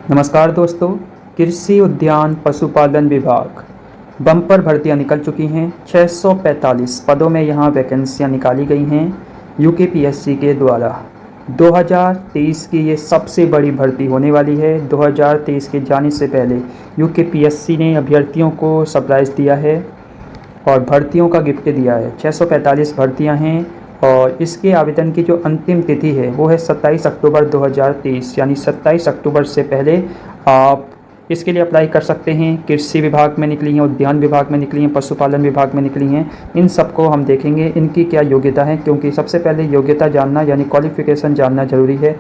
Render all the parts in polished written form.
नमस्कार दोस्तों। कृषि उद्यान पशुपालन विभाग बम्पर भर्तियां निकल चुकी हैं। 645 पदों में यहां वैकेंसियां निकाली गई हैं यूकेपीएससी के द्वारा। 2023 की ये सबसे बड़ी भर्ती होने वाली है। 2023 के जाने से पहले यूकेपीएससी ने अभ्यर्थियों को सरप्राइज़ दिया है और भर्तियों का गिफ्ट दिया है। 645 भर्तियां हैं और इसके आवेदन की जो अंतिम तिथि है वो है 27 अक्टूबर 2023, यानी 27 अक्टूबर से पहले आप इसके लिए अप्लाई कर सकते हैं। कृषि विभाग में निकली हैं, उद्यान विभाग में निकली हैं, पशुपालन विभाग में निकली हैं। इन सबको हम देखेंगे इनकी क्या योग्यता है, क्योंकि सबसे पहले योग्यता जानना यानी क्वालिफ़िकेशन जानना ज़रूरी है।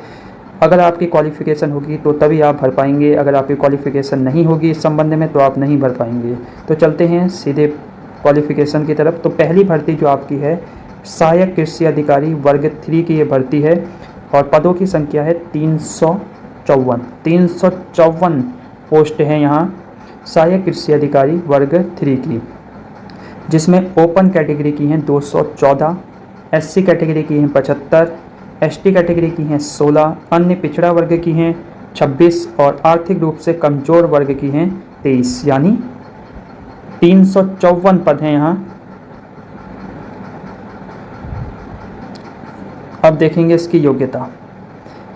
अगर आपकी क्वालिफ़िकेशन होगी तो तभी आप भर पाएंगे। अगर आपकी क्वालिफ़िकेशन नहीं होगी इस संबंध में तो आप नहीं भर पाएंगे। तो चलते हैं सीधे क्वालिफ़िकेशन की तरफ। तो पहली भर्ती जो आपकी है सहायक कृषि अधिकारी वर्ग 3 की ये भर्ती है और पदों की संख्या है 354 पोस्ट हैं यहाँ सहायक कृषि अधिकारी वर्ग 3 की, जिसमें ओपन कैटेगरी की हैं 214, एससी कैटेगरी की हैं 75, एसटी कैटेगरी की हैं 16, अन्य पिछड़ा वर्ग की हैं 26 और आर्थिक रूप से कमज़ोर वर्ग की हैं 23, यानी 354 पद हैं यहाँ। अब देखेंगे इसकी योग्यता।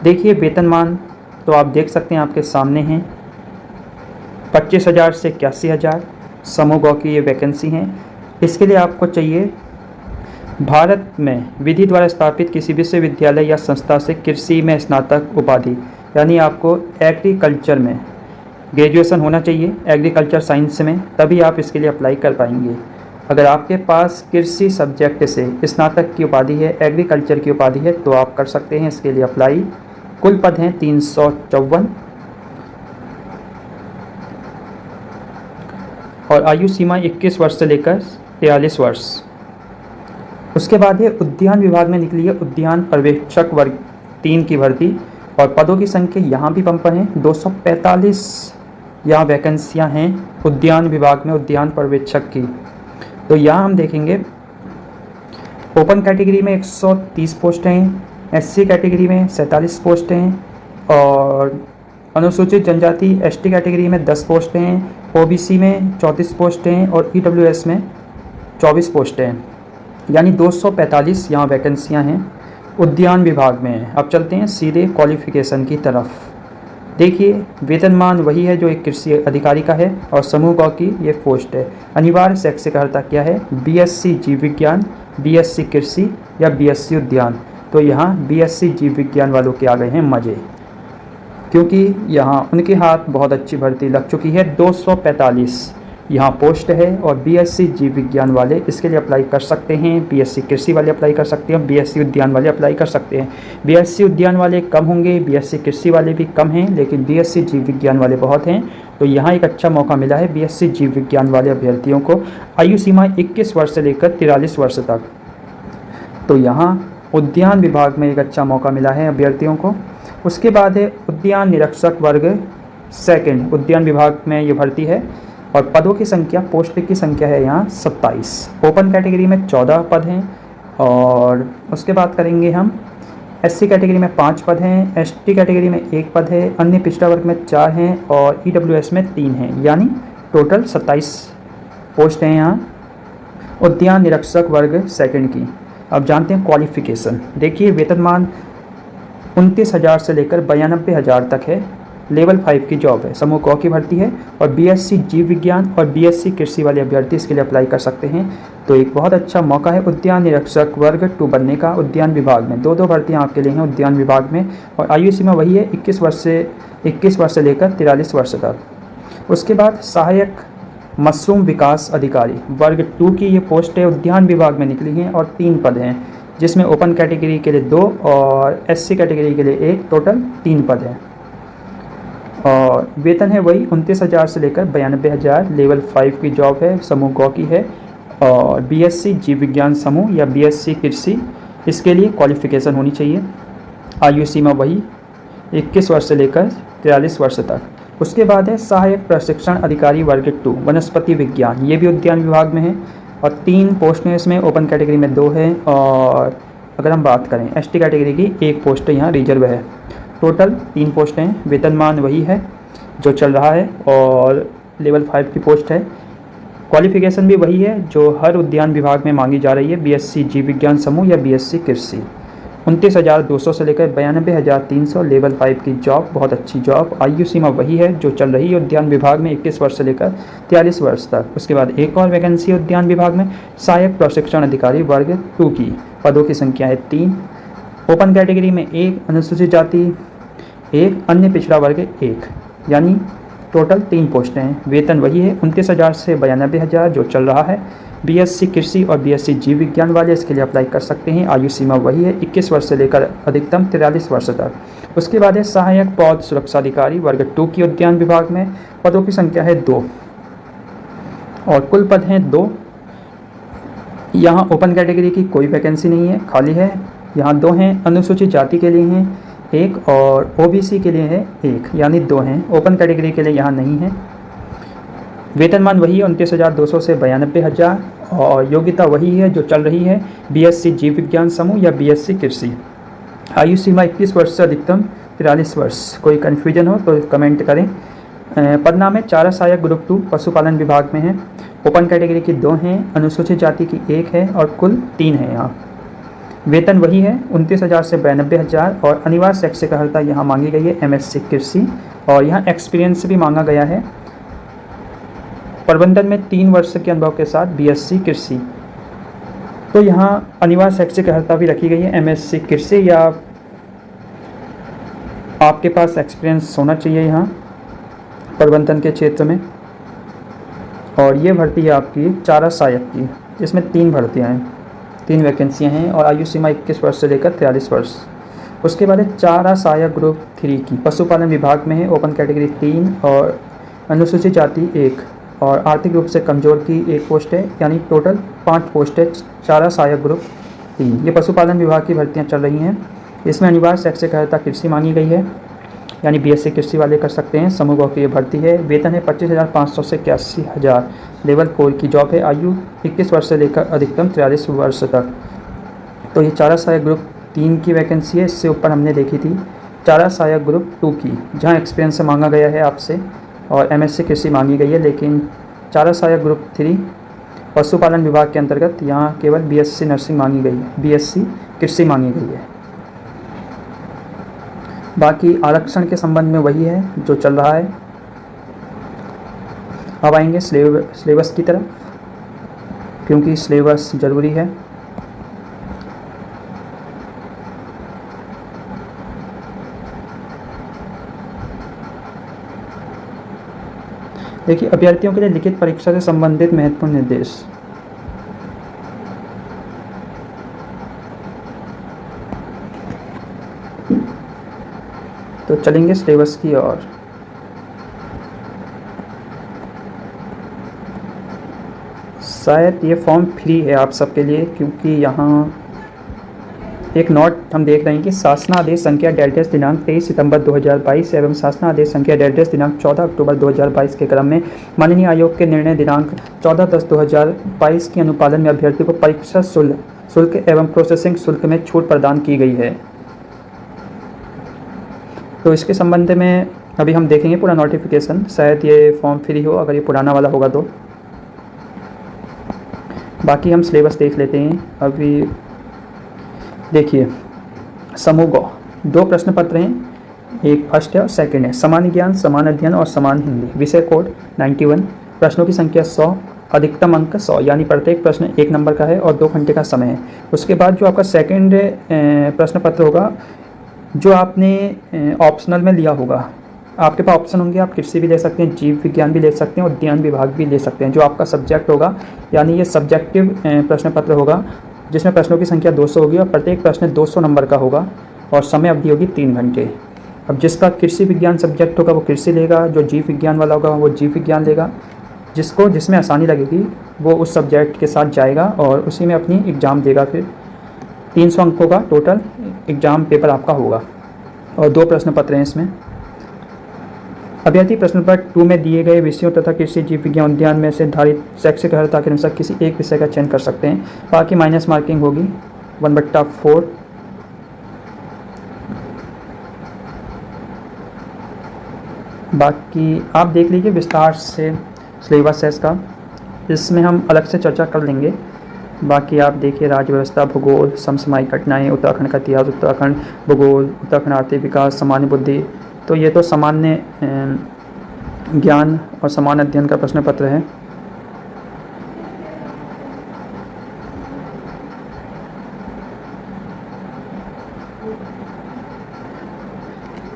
देखिए वेतनमान तो आप देख सकते हैं, आपके सामने हैं 25,000 से 81,000 समूह गौ की ये वैकेंसी हैं। इसके लिए आपको चाहिए भारत में विधि द्वारा स्थापित किसी विश्वविद्यालय या संस्था से कृषि में स्नातक उपाधि, यानी आपको एग्रीकल्चर में ग्रेजुएशन होना चाहिए, एग्रीकल्चर साइंस में, तभी आप इसके लिए अप्लाई कर पाएंगे। अगर आपके पास कृषि सब्जेक्ट से स्नातक की उपाधि है, एग्रीकल्चर की उपाधि है, तो आप कर सकते हैं इसके लिए अप्लाई। कुल पद हैं 354 और आयु सीमा 21 वर्ष से लेकर 43 वर्ष। उसके बाद है उद्यान विभाग में निकली है उद्यान पर्यवेक्षक वर्ग 3 की भर्ती और पदों की संख्या यहाँ भी बम्पर हैं। 245 यहाँ वैकेंसियाँ हैं उद्यान विभाग में उद्यान पर्यवेक्षक की। तो यहाँ हम देखेंगे ओपन कैटेगरी में 130 पोस्ट हैं, एससी कैटेगरी में 47 पोस्ट हैं और अनुसूचित जनजाति एसटी कैटेगरी में 10 पोस्ट हैं, ओबीसी में 34 पोस्ट हैं और ईडब्ल्यूएस में 24 पोस्ट हैं, यानी 245 यहाँ वैकेंसियाँ हैं उद्यान विभाग में। अब चलते हैं सीधे क्वालिफ़िकेशन की तरफ। देखिए वेतनमान वही है जो एक कृषि अधिकारी का है और समूह गौ की ये पोस्ट है। अनिवार्य शैक्षिक अर्हता क्या है? बीएससी जीव विज्ञान, बीएससी कृषि या बीएससी उद्यान। तो यहाँ बीएससी जीव विज्ञान वालों के आ गए हैं मज़े, क्योंकि यहाँ उनके हाथ बहुत अच्छी भर्ती लग चुकी है। 245 यहाँ पोस्ट है और बीएससी जीव विज्ञान वाले इसके लिए अप्लाई कर सकते हैं, बीएससी कृषि वाले अप्लाई कर सकते हैं, बीएससी उद्यान वाले अप्लाई कर सकते हैं। बीएससी उद्यान वाले कम होंगे, बीएससी कृषि वाले भी कम हैं, लेकिन बीएससी जीव विज्ञान वाले बहुत हैं। तो यहाँ एक अच्छा मौका मिला है बीएससी जीव विज्ञान वाले अभ्यर्थियों को। आयु सीमा 21 वर्ष से लेकर 43 वर्ष तक। तो यहाँ उद्यान विभाग में एक अच्छा मौका मिला है अभ्यर्थियों को। उसके बाद है उद्यान निरीक्षक वर्ग 2 उद्यान विभाग में ये भर्ती है और पदों की संख्या पोस्ट की संख्या है यहाँ 27। ओपन कैटेगरी में 14 पद हैं और उसके बाद करेंगे हम एससी कैटेगरी में 5 पद हैं, एसटी कैटेगरी में 1 पद है, अन्य पिछड़ा वर्ग में 4 हैं और ईडब्ल्यूएस में 3 हैं, यानी टोटल 27 पोस्ट हैं यहाँ उद्यान निरीक्षक वर्ग 2 की। अब जानते हैं क्वालिफ़िकेशन। देखिए वेतनमान 29,000 से लेकर 92,000 तक है। लेवल 5 की जॉब है, समूह गौ की भर्ती है और बीएससी जीव विज्ञान और बीएससी कृषि वाले अभ्यर्थी इसके लिए अप्लाई कर सकते हैं। तो एक बहुत अच्छा मौका है उद्यान निरीक्षक वर्ग 2 बनने का उद्यान विभाग में। 2 भर्तियां आपके लिए हैं उद्यान विभाग में और आयु सीमा वही है 21 वर्ष से लेकर 43 वर्ष तक। उसके बाद सहायक मशरूम विकास अधिकारी वर्ग 2 की ये पोस्ट है उद्यान विभाग में निकली हैं और 3 पद हैं, जिसमें ओपन कैटेगरी के लिए 2 और एससी कैटेगरी के लिए 1, टोटल 3 पद हैं और वेतन है वही 29,000 से लेकर 92,000। लेवल 5 की जॉब है, समूह गौ की है और बीएससी जीव विज्ञान समूह या बीएससी कृषि इसके लिए क्वालिफ़िकेशन होनी चाहिए। आयु सीमा वही 21 वर्ष से लेकर 43 वर्ष तक। उसके बाद है सहायक प्रशिक्षण अधिकारी वर्ग 2 वनस्पति विज्ञान, ये भी उद्यान विभाग में है और 3 पोस्ट हैं इसमें। ओपन कैटेगरी में 2 है और अगर हम बात करें एसटी कैटेगरी की 1 पोस्ट यहाँ रिजर्व है। टोटल 3 पोस्ट हैं, वेतनमान वही है जो चल रहा है और लेवल 5 की पोस्ट है। क्वालिफिकेशन भी वही है जो हर उद्यान विभाग में मांगी जा रही है, बीएससी जीव विज्ञान समूह या बीएससी कृषि। 29,200 से लेकर 92,300 लेवल 5 की जॉब, बहुत अच्छी जॉब। आयु सीमा वही है जो चल रही है उद्यान विभाग में, 21 वर्ष से लेकर 43 वर्ष तक। उसके बाद एक और वैकेंसी उद्यान विभाग में सहायक प्रशिक्षण अधिकारी वर्ग 2 की, पदों की संख्या है 3। ओपन कैटेगरी में 1, अनुसूचित जाति 1, अन्य पिछड़ा वर्ग 1, यानी टोटल 3 पोस्टें हैं। वेतन वही है 29,000 से 92,000 जो चल रहा है। बीएससी कृषि और बीएससी जीव विज्ञान वाले इसके लिए अप्लाई कर सकते हैं। आयु सीमा वही है 21 वर्ष से लेकर अधिकतम 43 वर्ष तक। उसके बाद है सहायक पौध सुरक्षा अधिकारी वर्ग 2 की उद्यान विभाग में, पदों की संख्या है 2 और कुल पद हैं 2। यहाँ ओपन कैटेगरी की कोई वैकेंसी नहीं है, खाली है। यहाँ 2 हैं, अनुसूचित जाति के लिए हैं 1 और ओबीसी के लिए है 1, यानी 2 हैं। ओपन कैटेगरी के लिए यहाँ नहीं है। वेतनमान वही है 29,200 से 92,000 और योग्यता वही है जो चल रही है, बीएससी जीव विज्ञान समूह या बीएससी कृषि। आयु सीमा 21 वर्ष से अधिकतम 43 वर्ष। कोई कन्फ्यूजन हो तो कमेंट करें। पदनाम है चारा सहायक ग्रुप 2 पशुपालन विभाग में है। ओपन कैटेगरी की 2 हैं, अनुसूचित जाति की 1 है और कुल 3 है। यहाँ वेतन वही है 29,000 से 92,000 और अनिवार्य शैक्षिक अर्हता यहाँ मांगी गई है एमएससी कृषि और यहाँ एक्सपीरियंस भी मांगा गया है। प्रबंधन में 3 वर्ष के अनुभव के साथ बीएससी कृषि। तो यहाँ अनिवार्य शैक्षिक अर्हता भी रखी गई है एमएससी कृषि या आपके पास एक्सपीरियंस होना चाहिए यहाँ प्रबंधन के क्षेत्र में। और ये भर्ती है आपकी चारा सहायक की, इसमें 3 भर्तियाँ हैं, 3 वैकेंसियाँ हैं और आयु सीमा 21 वर्ष से लेकर 43 वर्ष। उसके बाद है चारा सहायक ग्रुप 3 की, पशुपालन विभाग में है। ओपन कैटेगरी 3 और अनुसूचित जाति 1 और आर्थिक रूप से कमज़ोर की 1 पोस्ट है, यानी टोटल 5 पोस्ट है चारा सहायक ग्रुप 3। ये पशुपालन विभाग की भर्तियाँ चल रही हैं। इसमें अनिवार्य शैक्षिक अर्हता कृषि मांगी गई है, यानी बीएससी कृषि वाले कर सकते हैं। समूह की ये भर्ती है। वेतन है 25,500 से 81,000, लेवल 4 की जॉब है। आयु 21 वर्ष से लेकर अधिकतम 43 वर्ष तक। तो ये चारा सहायक ग्रुप 3 की वैकेंसी है। इससे ऊपर हमने देखी थी चारा सहायक ग्रुप 2 की, जहाँ एक्सपीरियंस से मांगा गया है आपसे और एमएससी कृषि मांगी गई है। लेकिन चारा सहायक ग्रुप 3 पशुपालन विभाग के अंतर्गत यहाँ केवल बीएससी नर्सिंग मांगी गई है, बीएससी कृषि मांगी गई है। बाकी आरक्षण के संबंध में वही है जो चल रहा है। अब आएंगे सिलेबस की तरफ, क्योंकि सिलेबस ज़रूरी है। देखिए, अभ्यर्थियों के लिए लिखित परीक्षा से संबंधित महत्वपूर्ण निर्देश। तो चलेंगे सिलेबस की ओर। शायद ये फॉर्म फ्री है आप सबके लिए, क्योंकि यहाँ एक नोट हम देख रहे हैं कि शासनादेश संख्या डेल्टेस दिनांक 23 सितंबर 2022 एवं शासनादेश संख्या डेल्टेस दिनांक 14 अक्टूबर 2022 के क्रम में माननीय आयोग के निर्णय दिनांक 14/10/2022 के अनुपालन में अभ्यर्थी को परीक्षा शुल्क एवं प्रोसेसिंग शुल्क में छूट प्रदान की गई है। तो इसके संबंध में अभी हम देखेंगे पूरा नोटिफिकेशन। शायद ये फॉर्म फ्री हो अगर ये पुराना वाला होगा तो। बाकी हम सिलेबस देख लेते हैं। अभी देखिए, समूह ग 2 प्रश्न पत्र हैं, एक फर्स्ट है और सेकंड है। समान ज्ञान, समान अध्ययन और समान हिंदी। विषय कोड 91, प्रश्नों की संख्या 100, अधिकतम अंक 100, यानी प्रत्येक प्रश्न 1 नंबर का है और 2 घंटे का समय है। उसके बाद जो आपका सेकंड प्रश्न पत्र होगा, जो आपने ऑप्शनल में लिया होगा, आपके पास ऑप्शन होंगे, आप कृषि भी ले सकते हैं, जीव विज्ञान भी ले सकते हैं, उद्यान विभाग भी ले सकते हैं। जो आपका सब्जेक्ट होगा, यानी ये सब्जेक्टिव प्रश्न पत्र होगा, जिसमें प्रश्नों की संख्या 200 होगी और प्रत्येक प्रश्न 200 नंबर का होगा और समय अवधि होगी 3 घंटे। अब जिसका कृषि विज्ञान सब्जेक्ट होगा वो कृषि लेगा, जो जीव विज्ञान वाला होगा वो जीव विज्ञान लेगा। जिसमें आसानी लगेगी वो उस सब्जेक्ट के साथ जाएगा और उसी में अपनी एग्ज़ाम देगा। फिर 300 अंकों का टोटल एग्ज़ाम पेपर आपका होगा और 2 प्रश्न पत्र हैं इसमें। अभ्यर्थी प्रश्न नंबर 2 में दिए गए विषयों तथा कृषि जीव विज्ञान उद्यान में से धारित शैक्षिक अर्हता के अनुसार किसी एक विषय का चयन कर सकते हैं। बाकी माइनस मार्किंग होगी 1/4। बाकी आप देख लीजिए विस्तार से सिलेबस है इसका, इसमें हम अलग से चर्चा कर लेंगे। बाकी आप देखिए राज्य व्यवस्था, भूगोल, समसामयिक घटनाएं, उत्तराखंड का इतिहास, उत्तराखंड भूगोल, उत्तराखंड आर्थिक विकास, सामान्य बुद्धि, तो ये तो सामान्य ज्ञान और सामान्य अध्ययन का प्रश्न पत्र है।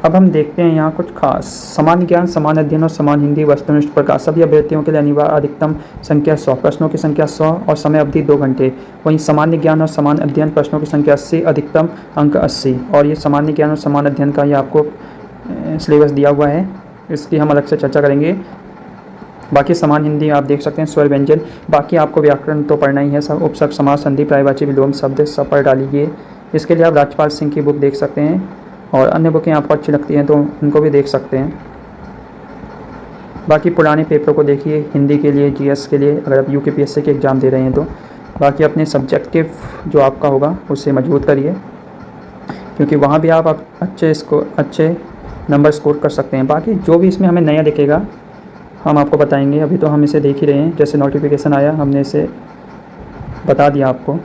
अब हम देखते हैं यहाँ कुछ खास। सामान्य ज्ञान, सामान्य अध्ययन और सामान्य हिंदी वस्तुनिष्ठ प्रकार सभी अभ्यर्थियों के लिए अनिवार्य। अधिकतम संख्या 100, प्रश्नों की संख्या 100 और समय अवधि 2 घंटे। वहीं सामान्य ज्ञान और सामान्य अध्ययन प्रश्नों की संख्या 80, अधिकतम अंक 80। और ये सामान्य ज्ञान और सामान्य अध्ययन का ये आपको सिलेबस दिया हुआ है, इसकी हम अलग से चर्चा करेंगे। बाकी सामान्य हिंदी आप देख सकते हैं, स्वर व्यंजन। बाकी आपको व्याकरण तो पढ़ना ही है, सब उपसर्ग, समास, संधि, पर्यायवाची, विलोम शब्द सब पढ़ डालिए। इसके लिए आप राजपाल सिंह की बुक देख सकते हैं और अन्य बुकें आपको अच्छी लगती हैं तो उनको भी देख सकते हैं। बाकी पुराने पेपर को देखिए हिंदी के लिए, जीएस के लिए, अगर आप यूकेपीएससी के एग्ज़ाम दे रहे हैं तो। बाकी अपने सब्जेक्टिव जो आपका होगा उसे मजबूत करिए, क्योंकि वहाँ भी आप अच्छे नंबर स्कोर कर सकते हैं। बाकी जो भी इसमें हमें नया दिखेगा हम आपको बताएंगे। अभी तो हम इसे देख ही रहे हैं, जैसे नोटिफिकेशन आया हमने इसे बता दिया आपको।